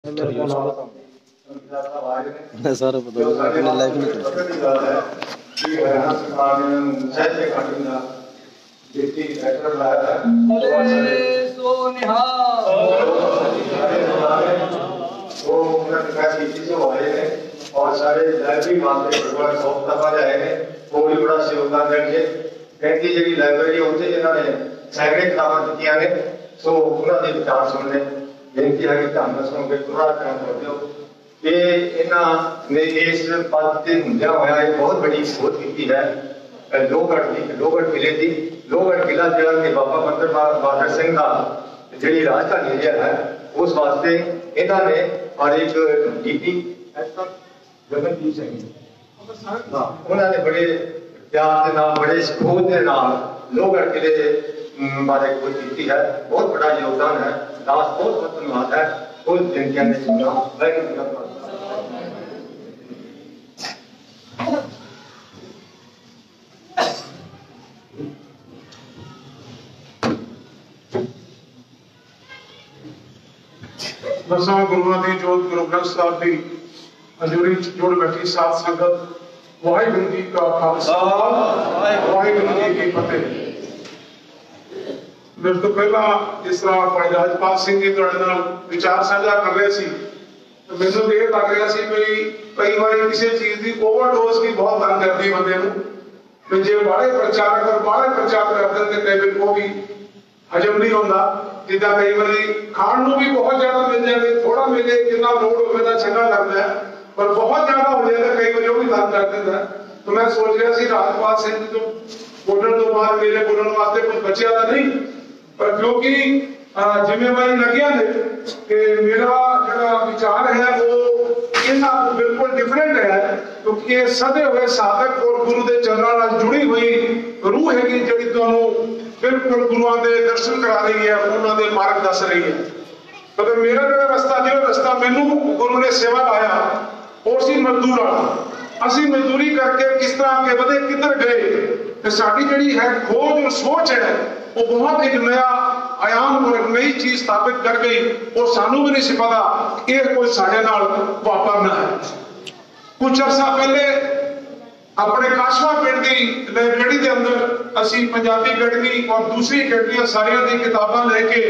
सारा पता अपने लाइफ नहीं और सारे लाइब्रेरी मास्टर वो भी बड़ा योगदान देंगे कहती जी लाइब्रेरी उत्थे जिन्होंने सैकड़े किताबां दित्तियां ने सो उन्होंने विचार सुनने बेनती है कि ध्यान सुन के पूरा काम कर दो कि इन्होंने इस पद से होंदिया होया एक बहुत बड़ी खोज की है लोहगढ़ किले की लोहगढ़ किला जो कि बाबा बंदर बहादुर सिंह का जी राजधानी है उस वास्ते इन्होंने और एक डीपी गगनदीप सिंह उन्होंने बड़े प्यार के नाम बड़े खोज के नाम लोहगढ़ किले बारे खोज की है बहुत बड़ा योगदान है दास बहुत बहुत धन्यवाद है खोज जिनके ने सुना दसां गुरुआं दी जोत गुरु ग्रंथ साहिब की हजूरी जुड़ बैठी साध संगत वाहिगुरू जी का खालसा वाहिगुरू जी की फतेह। मेरे तो पहला जिस तरह भाई राजपाल सिंह जी तुहाडे नाल विचार साझा कर रहे सी तो मैनूं ये लग रहा सी भी कई बार किसी चीज की ओवरडोज की बहुत तंग करती बंदे नूं भी जे बाहले प्रचार कर देंगे कई बार वो भी हजम नहीं होता जिदा कई बार खाण नूं भी बहुत ज्यादा मिल जाए थोड़ा मिले जिन्ना लोड़ होवे तां चंगा लगता है पर बहुत ज्यादा हो जाए कई बार वो भी तंग कर देता है। तो मैं सोच रहा सी राजपाल सिंह जी तो बोलने तो बाद मेरे बोलने वास्ते कुछ बचिया था नहीं पर क्योंकि जिम्मेवारी लगिया ने कि मेरा जो विचार है वो इन्ना बिल्कुल डिफरेंट है क्योंकि ये सदे हुए साधक और गुरु के चरणों नाल जुड़ी हुई रूह हैगी जिहड़ी तुहानूं बिल्कुल गुरुआं दे दर्शन करा रही है उन्हां दे मार्ग दस रही है। तो मेरा जो रास्ता मैनू गुरु ने सेवा लाया और सी मजदूर वाला असी मजदूरी करके किस तरह आगे बढ़े किधर गए तो साडी जिहड़ी है खोज और सोच है वो बहुत एक नया आयाम और एक नई चीज स्थापित कर गई और सानू भी नहीं सी पता ये कोई साडे नाल वापरना है। कुछ अर्सा पहले अपने काशवा पिंड की लाइब्रेरी के अंदर असी पंजाबी अकैडमी और दूसरी अकैडमियां सारियां दी किताबां लेके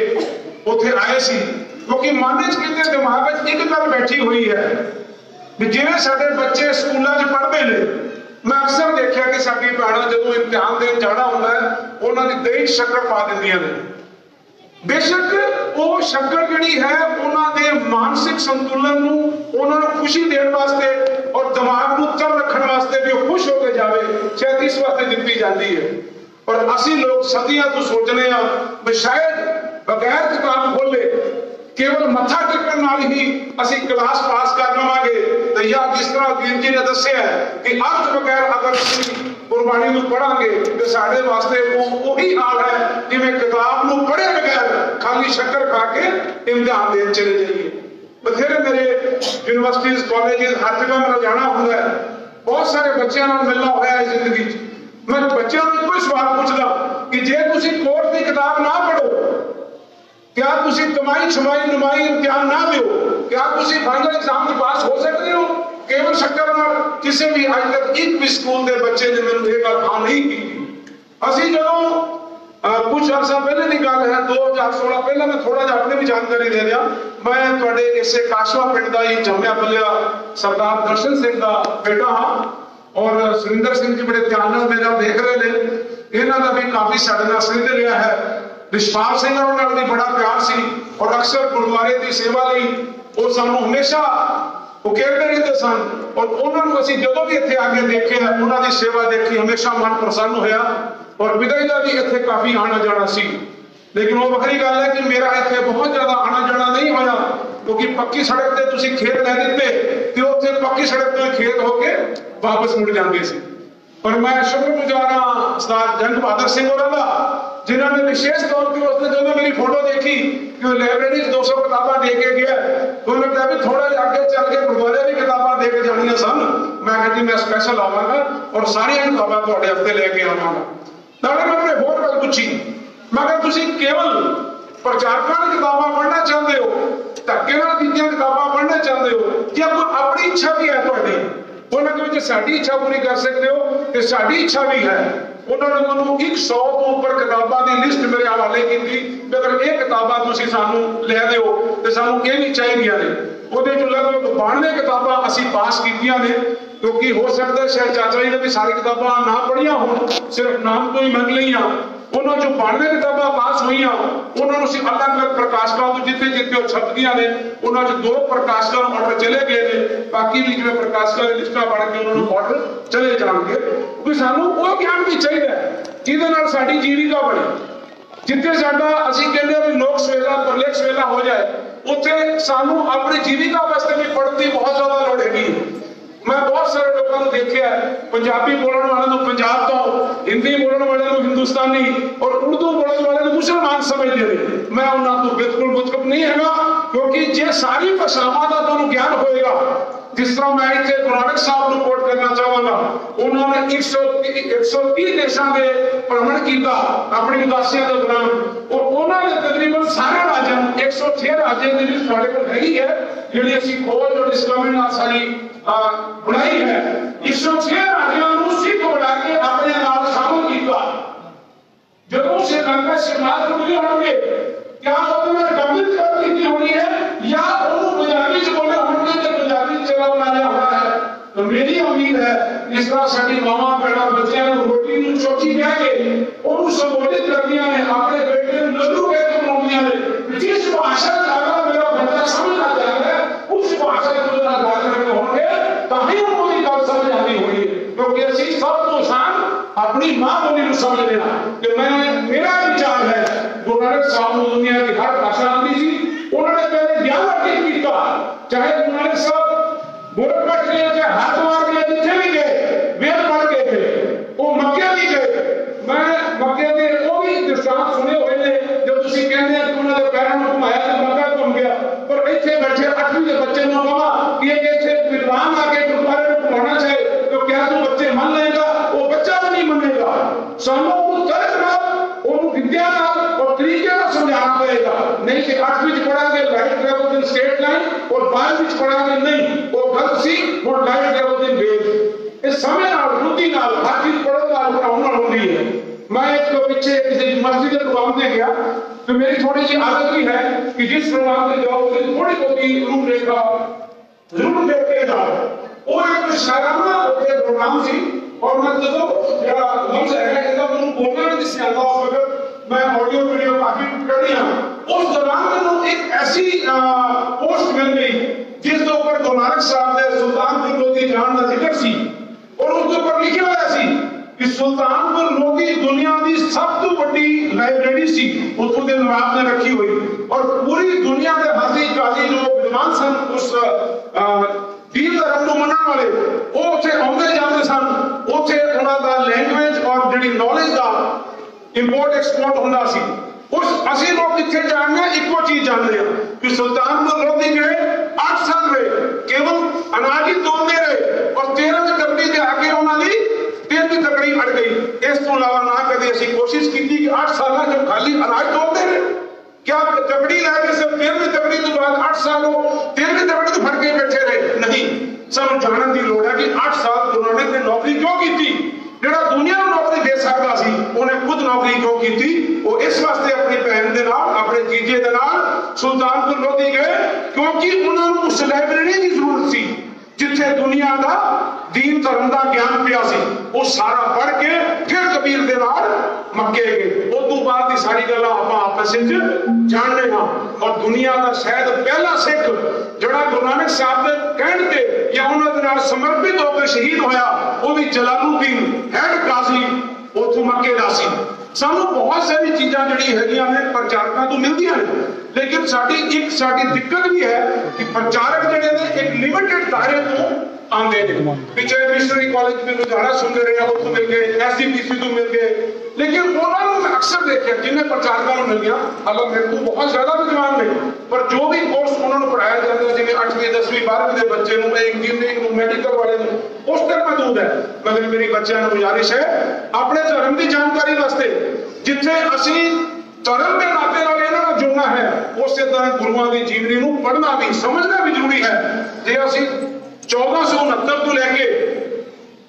उत्थे आए सी क्योंकि मन च किते दिमाग च एक गल बैठी हुई है भी जिवें साडे बच्चे स्कूलों च पढ़ते हैं मैं अक्सर देखा कि साडी भैणां जदों इम्तिहान देण जाना हुंदा है उन्हां दी दही शक्कर पा दिंदियां ने बेशक वो शक्कर जिहड़ी है उन्हां दे मानसिक संतुलन नूं उन्हां नूं खुशी देण वास्ते और दिमाग नूं तर रखण वास्ते भी खुश होके जावे शायद इस वास्ते दित्ती जाती है पर असी लोग सदियां तो सोचने भी शायद बगैर किताब खोले केवल मत्था टेकण नाल ही असी क्लास पास कर लवांगे तो या जिस तरह वीर जी ने दस्सिया कि अर्थ बगैर अगर गुरबाणी नूं पढ़ांगे तो साडे वास्ते वही हाल है जिवें किताब नूं पढ़े बगैर खाली शक्कर खा के इम्तिहान देण चले जाइए। बथेरे मेरे यूनिवर्सिटीज कॉलेजेस हर जगह मेरा जाना होंदा है बहुत सारे बच्चों नाल मिलना होया है जिंदगी मैं बच्चों नूं कोई सवाल पूछदा कि जे तुसीं कोर्स की किताब ना पढ़ो क्या तुसीं कमाई छमाई नुमाई इम्तिहान ना दो क्या तुसीं फाइनल एग्जाम पास हो सकते हो केवल शक्कर नाल किसी भी अज तक एक भी स्कूल के बच्चे ने मैनूं ये गल हाँ नहीं की। असीं जदों कुछ अर्सा पहले की गल है 2016 पहले मैं थोड़ा जिहा अपनी भी जानकारी दे दिया मैं तुहाडे इसे काशवा पिंड का ही जम्मिया पलिया सरदार दर्शन सिंह का बेटा हाँ और सुरिंदर सिंह जी बड़े ध्यान नाल मेरा देख रहे हैं इन्हां दा भी काफी साडे नाल संबंध रहा है। रिशपाल सिंह नाल भी बड़ा प्यार सी और अक्सर गुरुद्वारे की सेवा लई वो सानू हमेशा उकेरते रहते सन और उन्होंने असीं जदों भी इत्थे आके देखे उन्हां दी सेवा देखी हमेशा मन प्रसन्न होया और विदाई का भी इत्थे काफी आना जाना सी लेकिन वो वखरी गल है कि मेरा इत्थे बहुत ज्यादा आना जाना नहीं होया क्योंकि पक्की सड़क ते तुसीं खेत लै दित्ते ते उत्थे पक्की सड़क ते खेत होके वापस मुड़ जांदे सी। पर मैं शुक्रगुजार हाँ सरदार जंग बहादुर सिंह होरां दा जिन्होंने विशेष तौर पर उसने जो मेरी फोटो देखी कि लाइब्रेरी 200 किताबा दे के गया तो उन्होंने कहा भी थोड़ा आगे चल के गुरुद्वारे भी किताबा दे के जानिया सन मैं कहती मैं स्पेशल आवागा और सारिया किताबा थोड़े हफ्ते लेके आवागा। नाले मैं होर गल पूछी मैं कहा तुसीं केवल प्रचारकां दी किताबां पढ़ना चाहते हो धक्के नाल कीतियां किताबां ਉਹਨਾਂ ਦੇ ਵਿੱਚ ਸਾਡੀ ਇੱਛਾ ਪੂਰੀ ਕਰ ਸਕਦੇ ਹੋ ਤੇ ਸਾਡੀ ਇੱਛਾ ਵੀ ਹੈ। ਉਹਨਾਂ ਨੇ ਮੈਨੂੰ 100 ਤੋਂ ਉੱਪਰ ਕਿਤਾਬਾਂ ਦੀ ਲਿਸਟ ਮੇਰੇ ਹਵਾਲੇ ਕੀਤੀ ਕਿ ਅਗਰ ਇਹ ਕਿਤਾਬਾਂ ਤੁਸੀਂ ਸਾਨੂੰ ਲੈ ਦਿਓ ਤੇ ਸਾਨੂੰ ਇਹ ਵੀ ਚਾਹੀਦੀਆਂ ਨੇ। ਉਹਦੇ ਚੋਂ ਲਗਭਗ 92 ਕਿਤਾਬਾਂ ਅਸੀਂ ਪਾਸ ਕੀਤੀਆਂ ਨੇ, ਕਿਉਂਕਿ ਹੋ ਸਕਦਾ ਸ਼ਾਇਦ ਚਾਚਾ ਜੀ ਨੇ ਵੀ ਸਾਰੀ ਕਿਤਾਬਾਂ ਨਾ ਪੜ੍ਹੀਆਂ ਹੋਣ, ਸਿਰਫ ਨਾਮ ਤੋਂ ਹੀ ਮੰਨ ਲਈਆਂ। ਉਹਨਾਂ ਚੋਂ 92 ਕਿਤਾਬਾਂ ਪਾਸ ਹੋਈਆਂ। ਉਹਨਾਂ ਨੂੰ ਅਸੀਂ ਅਲੱਗ-ਅਲੱਗ ਪ੍ਰਕਾਸ਼ਕਾਂ ਤੋਂ ਜਿੱਥੇ ਉਹ ਛਪਦੀਆਂ ਨੇ ਉਹਨਾਂ 'ਚ 2 ਪ੍ਰਕਾਸ਼ਕਾਂ ਨੂੰ ਆਰਡਰ ਚਲੇ ਗਏ ਨੇ, ਬਾਕੀ ਵੀ ਜਿਵੇਂ ਪ੍ਰਕਾਸ਼ਕਾਂ ਦੀ ਲਿਸਟਾਂ ਬਣ ਕੇ ਉਹਨਾਂ ਨੂੰ ਆਰਡਰ ਚਲੇ ਜਾਣਗੇ। ਕਿਉਂਕਿ ਸਾਨੂੰ ਉਹ ਗਿਆਨ ਵੀ ਚਾਹੀਦਾ ਜਿਹਦੇ ਨਾਲ ਸਾਡੀ ਜੀਵਿਕਾ ਬਣੇ। ਜਿੱਥੇ ਸਾਡਾ ਅਸੀਂ ਕਹਿੰਦੇ ਵੀ ਲੋਕ ਸਵੇਲਾ ਪਰਲੇਖ ਸਵੇਲਾ ਹੋ ਜਾਏ, ਉੱਥੇ ਸਾਨੂੰ ਆਪਣੀ ਜੀਵਿਕਾ ਵਾਸਤੇ ਵੀ ਪੜ੍ਹਨ ਦੀ ਬਹੁਤ ਜ਼ਿਆਦਾ ਲੋੜ ਹੈਗੀ। मैं बहुत सारे लोगों को देखा है, पंजाबी बोलने वाले पंजाब तो, हिंदी बोलने वाले हिंदुस्तानी और उर्दू बोलने वाले मुसलमान समझते हैं। मैं उन्होंने तो बिल्कुल मुतफिक नहीं है, क्योंकि जे सारी भाषावां का तुहानूं ज्ञान होएगा, जिस तरह मैं इत्थे गुरु नानक साहब नूं कोट करना चाहांगा, उन्होंने 130 देशों के भ्रमण किया अपनी उदासियां के दौरान, और उन्होंने तकरीबन सारे राज्यों 106 राज्यों की लिस्ट तुहाडे कोल हैगी है, जिहड़ी असीं खोज और डिस्कवरी नाल सारी बनाई है। 106 राज्यों को सिख बना के अपने नाल शामिल किया। जब श्रीलंका समाज मिले होंगे, क्या उन्होंने कमिट की होनी है या उन्होंने पंजाबी च बोले होंगे तो पंजाबी चला बनाया होना है। तो मेरी उम्मीद है इस तरह साडी मावां भैणां बच्चियां नूं रोटी नूं चौकी कह के उन्होंने संबोधित करदियां ने, अपने बेटे नूं लल्लू कह के बुलाउंदियां ने। जिस भाषा दा मेरा बच्चा समझना चाहता है उस भाषा को जरा गल करके होंगे ताही उन्होंने गल समझ आनी होगी। क्योंकि असीं सब तो आसान अपनी मां बोली को समझ लेना कि मेरा विचार है गुरु नानक साहब को दुनिया की हर भाषा आती थी। उन्होंने पहले ज्ञान अर्जित किया, चाहे गुरु नानक साहब गोरखपुर गए, चाहे हरिद्वार गए, जिथे भी गए वेद पढ़ के गए, वो मक्के भी गए। मैं मक्के के वो भी दृष्टांत सुने हुए ने, जब तुसीं कहंदे कि उन्होंने पैरों को घुमाया तो मक्का घूम गया, पर इत्थे बैठे 8वीं के बच्चे को कहा कि इत्थे विद्वान आके गुरुद्वारे को घुमाना चाहे तो क्या तू बच्चे मान लेगा? वो बच्चा भी नहीं मानेगा। सानू तर्क नाल उन्हें विद्या नाल और तरीके नाल समझाना पड़ेगा, नहीं कि 8वीं पढ़ांगे light travel in straight line और 12वीं पढ़ांगे नहीं वो गलत सी और लाइट ट्रैवल इन वेव। इस समय नाल बुद्धि नाल हर चीज पढ़ो नाल पढ़ाउण नाल होंदी है। मैं एक तो पीछे किसी मस्जिद के प्रोग्राम में गया तो मेरी थोड़ी सी आदत भी है कि जिस प्रोग्राम में जाओ थोड़ी बहुत रूपरेखा जरूर देख के जाओ। वो एक शायराना प्रोग्राम थी और मैं तो मेरा लफ्ज है इसका मुझे बोलना नहीं जिससे आता उस वक्त मैं ऑडियो वीडियो काफी कर दिया। उस दौरान मैंने एक ऐसी पोस्ट मिल गई जिसके ऊपर गुरु नानक साहब ने सुल्तानपुर लोधी जान का जिक्र सी और उसके ऊपर लिखा हुआ सी कि सुल्तानपुर लोधी दुनिया की सब तो बड़ी लाइब्रेरी सी, उत्तर के नवाब ने रखी हुई और पूरी दुनिया के हाजी काजी जो विद्वान सन उस दीन धर्म को मनने वाले वो उत्थे आउंदे जांदे सन। उत्थे उन्हां दा लैंग्वेज और जिहड़ी नॉलेज दा इंपोर्ट एक्सपोर्ट हुंदा सी। उस असीं लोग इत्थे जानने इक्को चीज जानते हैं कि सुल्तानपुर लोधी गए 8 साल रहे, केवल अनाज ही तोड़ते रहे और 13वीं तकड़ी के आगे उन्होंने 13वीं तकड़ी अड़ गई। इस तो अलावा ना कभी असीं कोशिश की कि 8 साल जब खाली अनाज तोड़ते रहे, क्या तकड़ी लैके सिर्फ 13वीं तकड़ी तो बाद 8 साल 13वीं तकड़ी तो फट के बैठे रहे? नहीं, सब जानने की लोड़ है कि 8 साल गुरु नानक ने नौकरी क्यों की थी? जिहड़ा दुनिया को नौकरी दे सकता सी उन्हें खुद नौकरी क्यों की थी? वो इस वास्ते अपनी भैन के नाल अपने जीजे के नाल सुल्तानपुर लोधी गए क्योंकि उन्होंने उस लाइब्रेरी की जरूरत सी जिथे दुनिया का दीन धर्म का ज्ञान पिया सी। वो सारा पढ़ के फिर कबीर दे नाल मक्के गए। उस तो बाद की सारी गल्लां आपां आपस विच जानने हां और दुनिया का शायद पहला सिख जिहड़ा गुरु नानक साहब दे कहण ते या उन्हां दे नाल समर्पित होकर शहीद होया वो भी जलालुद्दीन हैड काजी उथों मक्के दा सी। सानू बहुत सारी चीज़ां जिहड़ी हैगियां ने प्रचारकां तो मिलदियां ने, लेकिन साडी दिक्कत भी है कि प्रचारक जिहड़े ने एक लिमिटेड दायरे तो आंदे ने। पिछले मिशनरी कॉलेज में लुधियाना सुनते रहे उत्थों मिल गए, SDPC तो मिल गए, लेकिन उन्होंने मैं अक्सर देखा जिन्हें प्रचारकों को मिल गया हालांकि मेरे को बहुत ज्यादा विद्वान ने पर जो भी कोर्स उन्होंने पढ़ाया जाता है जिन्हें 8वीं 10वीं 12वीं के बच्चे को इंजीनियरिंग मेडिकल वाले उस तक महदूद है। मगर मेरी बच्चों को गुजारिश है अपने धर्म की जानकारी वास्ते जिथे असी धर्म के नाते नाल इन्हां जुड़ना है उस तरह गुरुओं की जीवनी को पढ़ना भी समझना भी जरूरी है। जे असी 1469 तो लैके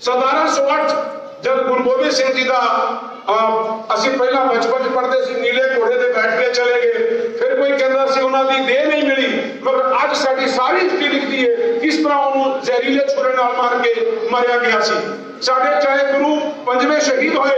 1708 जब गुरु गोबिंद सिंह जी का ਅਸੀਂ ਪਹਿਲਾਂ ਬਚਪਨ ਚ ਪੜ੍ਹਦੇ ਸੀ ਨੀਲੇ ਘੋੜੇ ਤੇ ਬੈਠ ਕੇ ਚਲੇ ਗਏ, ਫਿਰ ਕੋਈ ਕਹਿੰਦਾ ਸੀ ਉਹਨਾਂ ਦੀ ਦੇਹ ਨਹੀਂ ਮਿਲੀ, ਮਗਰ ਅੱਜ ਸਾਡੀ ਸਾਰੀ ਹਿਸਟਰੀ ਲਿਖਦੀ ਹੈ ਕਿਸ ਤਰ੍ਹਾਂ ਉਹਨੂੰ ਜ਼ਹਿਰੀਲੇ ਛੁਰੇ ਨਾਲ ਮਾਰ ਕੇ ਮਾਰਿਆ ਗਿਆ ਸੀ। ਸਾਡੇ ਚਾਹੇ ਗੁਰੂ ਪੰਜਵੇਂ ਸ਼ਹੀਦ ਹੋਏ,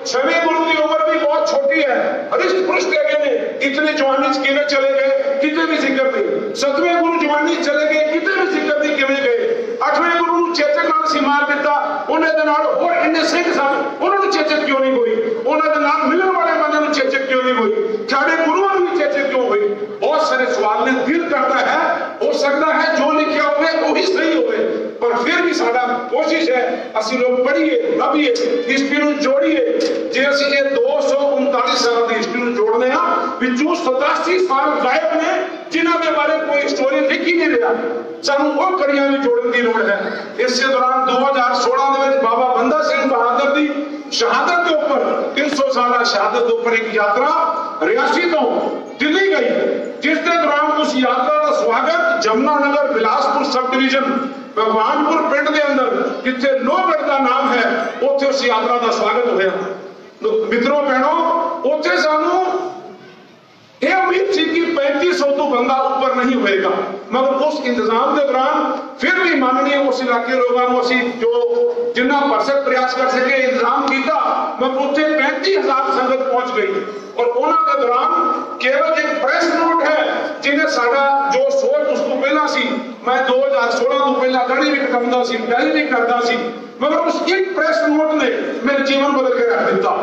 ਛਵੇਂ ਗੁਰੂ ਦੀ ਉਮਰ ਵੀ ਬਹੁਤ ਛੋਟੀ ਹੈ, ਰਿਸ਼ਟ ਪੁਰਸ਼ਟ ਹੈਗੇ ਨੇ, ਇਤਨੇ ਜਵਾਨੀ ਚ ਕਿਵੇਂ ਚਲੇ ਗਏ ਕਿਤੇ ਵੀ ਜ਼ਿਕਰ ਨਹੀਂ। ਸੱਤਵੇਂ ਗੁਰੂ ਜਵਾਨੀ ਚ ਚਲੇ ਗਏ, ਕਿਤੇ ਵੀ ਜ਼ਿਕਰ ਨਹੀਂ ਕਿਵੇਂ ਗਏ। ਅੱਠਵੇਂ ਗੁਰੂ ਨੂੰ ਚੇਚਕ ਨਾਲ ਸੀ ਮਾਰ ਦਿੱਤਾ, ਉਹਨਾਂ ਦੇ ਨਾਲ ਹੋਰ ਇੰਨੇ ਸਿੰਘ ਸਨ, ਉਹਨਾਂ ਨੂੰ ਚੇਚਕ ਕਿਉਂ ਨਹੀਂ ਹੋਈ? ਉਹਨਾਂ ਦੇ ਨਾਲ ਮਿਲਣ ਵਾਲੇ ਬੰਦੇ ਨੂੰ ਚੇਚਕ ਕਿਉਂ ਨਹੀਂ ਹੋਈ? ਸਾਡੇ ਗੁਰੂਆਂ ਨੂੰ ਵੀ ਚੇਚਕ ਕਿਉਂ ਹੋਈ? ਬਹੁਤ ਸਾਰੇ ਸਵਾਲ ਨੇ। ਦਿਲ ਕਰਦਾ ਹੈ, ਹੋ ਸਕਦਾ ਹੈ ਜੋ ਲਿਖਿਆ ਹੋਵੇ ਉਹੀ ਸਹੀ ਹੋਵੇ, ਪਰ ਫਿਰ ਵੀ ਸਾਡਾ ਕੋਸ਼ਿਸ਼ ਹੈ ਅਸੀਂ ਲੋਕ ਪੜ੍ਹੀਏ, ਲੱਭੀਏ, ਹਿਸਟਰੀ ਨੂੰ ਜੋੜੀਏ। ਜੇ ਅਸੀਂ ਇਹ 239 ਸਾਲ ਦੀ ਹਿਸਟਰੀ ਨੂੰ ਜੋੜਦੇ ਹਾਂ, ਵਿੱਚੋਂ 87 ਸਾਲ ਗਾਇਬ ਨੇ ਜਿਨ੍ਹਾਂ ਦੇ ਬਾਰੇ ਕੋਈ ਸਟੋਰੀ ਲਿਖ ਹੀ ਨਹੀਂ ਰਿਹਾ। ਸਾਨੂੰ ਉਹ ਕੜੀਆਂ ਵੀ ਜੋੜਨ ਦੀ ਲੋੜ ਹੈ। ਇਸੇ ਦੌਰਾਨ 2016 ਦੇ ਵਿੱਚ ਬਾਬਾ ਬੰਦਾ ਸਿੰਘ ਬਹਾਦਰ ਦੀ ਸ਼ਹਾਦਤ ਦੇ ਉੱਪਰ 300 ਸਾਲਾ ਸ਼ਹਾਦਤ ਦੇ ਉੱਪਰ ਇੱਕ ਯਾਤਰਾ ਰਿਆਸੀ ਤੋਂ ਦਿੱਲੀ ਗਈ, ਜਿਸ ਦੇ ਦੌਰਾਨ ਉਸ ਯਾਤਰਾ ਦਾ ਸਵਾਗਤ ਜਮਨਾ ਨਗਰ ਬਿਲਾਸਪੁਰ ਸਬ ਡਿਵੀਜ਼ਨ ਭਗਵਾਨਪੁਰ ਪਿੰਡ ਦੇ ਅੰਦਰ, ਜਿੱਥੇ ਲੋਹਗੜ੍ਹ ਦਾ ਨਾਮ ਹੈ, ਉੱਥੇ ਉਸ ਯਾਤਰਾ ਦਾ ਸਵਾਗਤ ਹੋਇਆ। ਮਿੱਤਰੋ ਭੈਣੋ, ਉੱਥੇ ਸਾਨੂੰ ਇਹ ਉਮੀਦ ਸੀ ਕਿ 3500 ਤੋਂ ਬੰਦਾ ਉੱਪਰ ਨਹੀਂ ਹੋਏਗਾ, ਮगर ਉਸ ਇੰਤਜ਼ਾਮ ਦੇ ਦੌਰਾਨ ਫਿਰ ਵੀ ਮਾਨनीय उस इलाके लोगों को ਅਸੀਂ ਜੋ जिन्ना भरसक प्रयास कर सके इंतजाम किया, मगर उत्थे 35,000 संगत पहुंच गई। और उन्होंने के दौरान केवल एक प्रेस नोट है जिन्हें साडा जो सोच उस तो पहला सी, मैं 2016 तो पहला गढ़ी भी कटाउंदा सी, पहले भी करता सी, मगर उस एक प्रेस नोट ने मेरा जीवन बदल के रख दिता।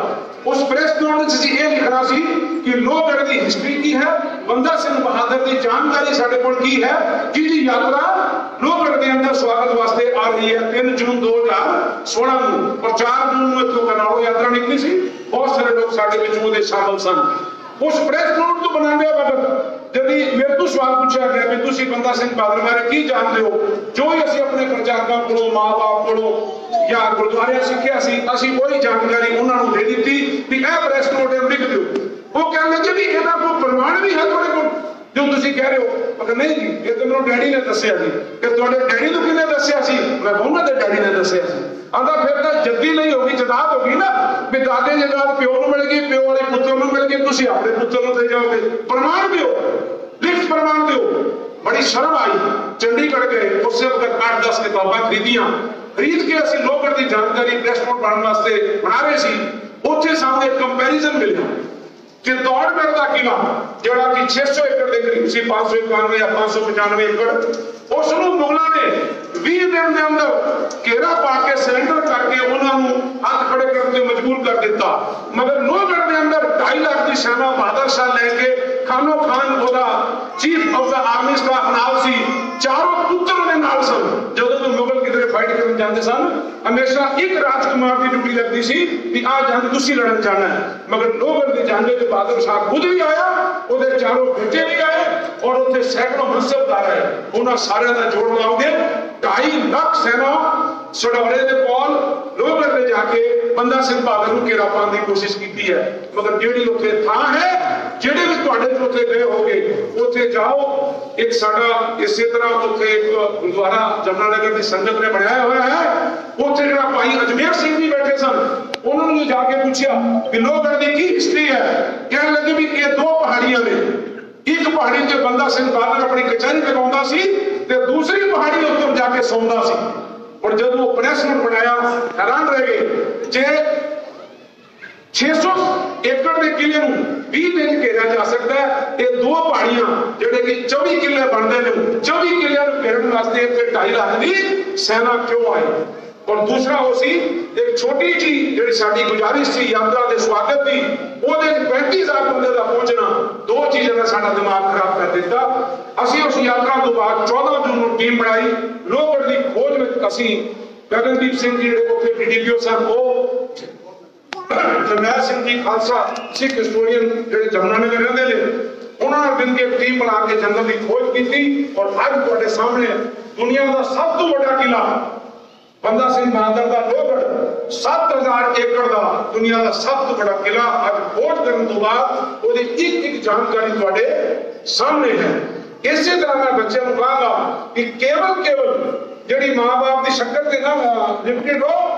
उस प्रेस नोट से ये लिखना सी कि लोहगढ़ की हिस्ट्री की है, बंदा सिंह बहादुर की जानकारी साडे कोल की है, जिहदी यात्रा लोहगढ़ के अंदर स्वागत वास्ते आ रही है 3 जून 2016 ਨੂੰ, और 4 जून ਨੂੰ इथों कनालों यात्रा निकली सी। बहुत सारे लोग साडे विच ਉਹਦੇ शामिल सन। उस प्रेस नोट तो बनाने बगैर जब मेरे तो सवाल पूछा गया कि तुसी बंदा सिंह बहादुर बारे की जानते हो, जो ही असीं अपने प्रचारकों को, माँ बाप को या गुरुद्वारे सीखिया सी, असीं वही जानकारी उन्होंने दे दी कि यह प्रेस नोट लिख दो। वो कहने लगे भी इसका कोई प्रमाण भी है थोड़े को जो तुम कह रहे हो? मगर नहीं जी, ये तो मेरे डैडी ने दसिया जी। कि तुहाडे डैडी तो किने दसिया सी? मैं उन्हां दे डैडी ने दसिया सी। आंदा फिर तो जद्दी नहीं होगी, जदाद होगी ना, भी दादे जदाद प्यो नूं मिल गई, प्यो वाले पुत्र नूं मिल गई, तुसीं अपने पुत्र नूं दे जाओगे। प्रमाण दिओ, लिखत प्रमाण दिओ। बड़ी शर्म आई, चंडीगढ़ गए, उस वक्त 8-10 किताबां खरीदियां, खरीद के असीं लोहगढ़ की जानकारी प्रेस नोट बनाने वास्ते बना रहे सी। उत्थे सामने एक कंपैरिजन मिलिया चित्तौड़गढ़ का किला जोड़ा कि 600 एकड़ के करीब सी, 591 या 595 एकड़, उसनूं मुगलों ने 20 दिन के अंदर घेरा पा के सरेंडर करके उन्होंने हाथ खड़े करके मजबूर कर दिता। मगर लोहगढ़ के अंदर 2.5 लाख की सेना बहादुर शाह लेके खानो खान ओदा chief of the army staff नाल सी, चारों पुत्र दे नाल सन। जदों तो मुगल किधरे फाइट करन जाते सन, हमेशा एक राजकुमार की ड्यूटी लगती सी कि आ जंग तुसी लड़न जाना है। मगर लोहगढ़ की जंग ते बहादुर शाह खुद भी आया, ਉਹਦੇ चारों बेटे भी आए, और उत्थे सैकड़ों मनसबदार आए। उन्हां सारिਆਂ ਦਾ जोड़ लाओगे 2.5 लाख सेना सडौरे दे कोल लोहगढ़ ले जाके बंदा सिंह बहादुर ਨੂੰ घेरा पाने की कोशिश की है। मगर ਜਿਹੜੀ ਉੱਥੇ ਥਾਂ ਹੈ, ਜਿਹੜੇ ਵੀ ਤੁਹਾਡੇ ਤੋਂ ਉੱਥੇ ਗਏ ਹੋਗੇ, ਉੱਥੇ ਜਾਓ। एक साडा इसे तरह उत्थे एक गुरुद्वारा जमुनानगर की संगत ने बनाया हुआ है, उत्थे जिहड़ा भाई अजमेर सिंह जी बैठे सन, उन्होंने जाके पूछा कि लोहगढ़ की की हिस्ट्री है। कहने लगे भी ये 2 पहाड़ियां ने, एक पहाड़ी ते बंदा सिंह बहादुर अपनी कचहरी लगाउंदा सी ते दूसरी पहाड़ी उत्ते जाके सौंदा सी। और जब वो प्रेस नोट बनाया, हैरान रह गए जे 600 एकड़ के किले नूं 20 दिन घेरा जा सकता है, ये 2 पहाड़ियां जिहड़े कि 24 किले बनते हैं, 24 किलियां नूं घेरन वास्ते 2.5 लाख की सेना क्यों आई? और दूसरा वो सी एक छोटी जी जिहड़ी साडी गुजारिश सी यात्रा के स्वागत की, ਉਹਦੇ 35,000 बंदे का पहुंचना, 2 चीज़ों ने साडा दिमाग खराब कर दिता। असीं उस यात्रा तो बाद 14 जून नूं टीम बनाई, लोहगढ़ की खोज में असीं गगनदीप सिंह जी जिहड़े उत्थे डीडीपीओ सन, वो जरनैल सिंह जी खालसा सिख हिस्टोरियन जो जमुनानगर रहते हैं, उन्होंने मिल के टीम बना के जंगल की खोज की। और अज तुहाडे सामने दुनिया का सब तो बड़ा किला बंदा सिंह बहादुर का लोहगढ़ 7000 एकड़ का दुनिया का सब तो बड़ा किला अज खोज करने तो बाद वो एक जानकारी तुहाडे सामने है। इसी तरह मैं बच्चों को कहूँगा कि केवल ਜਿਹੜੀ ਮਾਂ-ਬਾਪ ਦੀ ਸ਼ਕਲ ਤੇ ਨਾ ਲਿਪਟੇ ਰਹੋ